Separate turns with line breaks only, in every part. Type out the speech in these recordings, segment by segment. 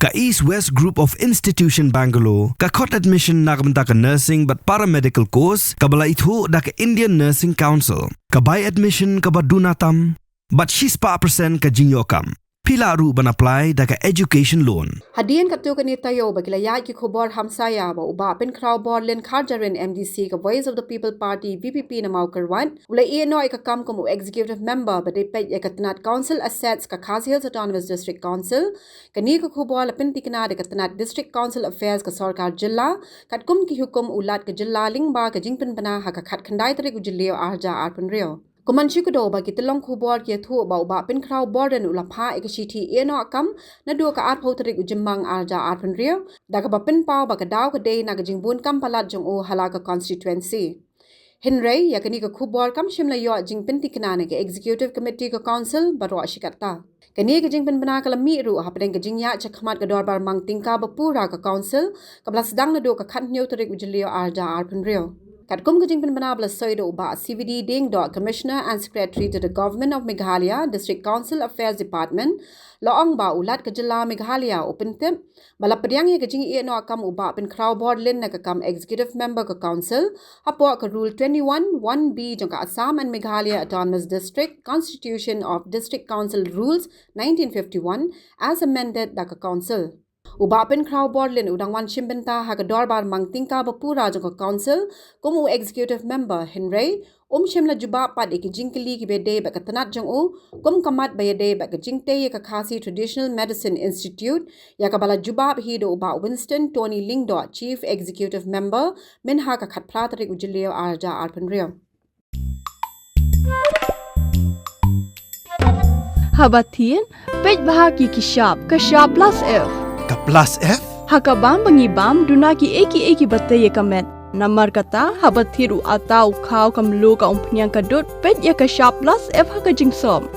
Ka East West Group of Institution Bangalore, ka khot admission na ka nursing but paramedical course, ka bala ithu da ka Indian Nursing Council, ka buy admission ka badunatam, but she's pa percent ka jinyokam. Pila ru ban apply da ka education loan.
Hadian kapto ka nitayo bagilaya ki khobor hamsaya ba uba pen kraw board len kharjarin MDC ka Voice of the People Party VPP na Mawkyrwat ula İehnoh ka kam como executive member ba de pet yakatnat council assets ka Khas Hills Autonomous District Council kani ka khobor pen tikna de katnat District Council Affairs ka sarkar jilla kat kum ki hukum ulat ka jilla lingba ka jingpen bana ha ka khat khandai tare ku jilleo arja arpun reo. Kumanchi kudo ba kitilong khubor ki thu ba uba pen kraw borden ulapha ekashiti İehnoh kam na do ka art potrik ujimmang arja arpun rio da ka ba pen paw ba ka daw ka day na ka jingbun kam palat jong o halaka constituency. Henry yakani ka khubor kam shimla yo jingpen tikna ke executive committee ka council barwa shikata. Kani ka jingpen bana kala mi ru ha pen ka jingya chakmat ka dorbar mang tingka ba pura ka council ka blasdang na do ka khat nyo tarik ujilio arja arpun rio. Katkum ka jingpen banabla soido ba CVD ding dot Commissioner and Secretary to the Government of Meghalaya District Council Affairs Department loong ba ulat ka jilla Meghalaya open tip bala Pdiang ka jing İehnoh kam uba pen kraw board len na ka kam executive member ka council hapo ka rule 21 1B jong ka Assam and Meghalaya Autonomous District Constitution of District Council Rules 1951 as amended da ka council. Uba pen kraw board len udang wan shimbenta ha ka dorbar mang tingka ba pura jong ka council kumu executive member Henry shimla juba pad ki jingkali ki bede ba ka tanat jong u kamat ba yede ba ka jingte ka Khasi Traditional Medicine Institute ya ka bala juba hi do uba Winston Tony Lingdo chief executive member min ha ka khat pratrik ujilio arja arpun rio.
Habatien pej bahagi ki sharp plus F
Ka plus F?
Hakabam bangibam dunaki eki batay kamet. Namar kata habathiru atau khaw kamlu ka umpnyang kadut pet ya ka sharp plus F haka jingsom.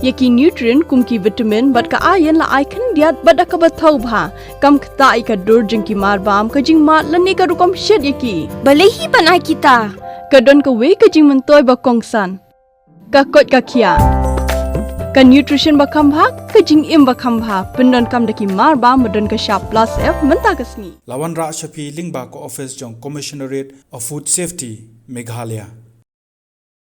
Yaki nutrient kumki vitamin bat ka ayan la icon diat bat ka bathau bha kam kta ka dur jingki marbam ka jingma lani ka rukom shed yaki.
Balehi banai kita.
Kadon ka we ka jing mentoy ba kongsan. Ka kot ka kia. Ka nutrition ba khambha ka jing im ba khambha pendon kam daki mar ba modon ka sharp plus F menta kasni
Lawan Ra Shafi Lingba ko office jong Commissionerate of Food Safety Meghalaya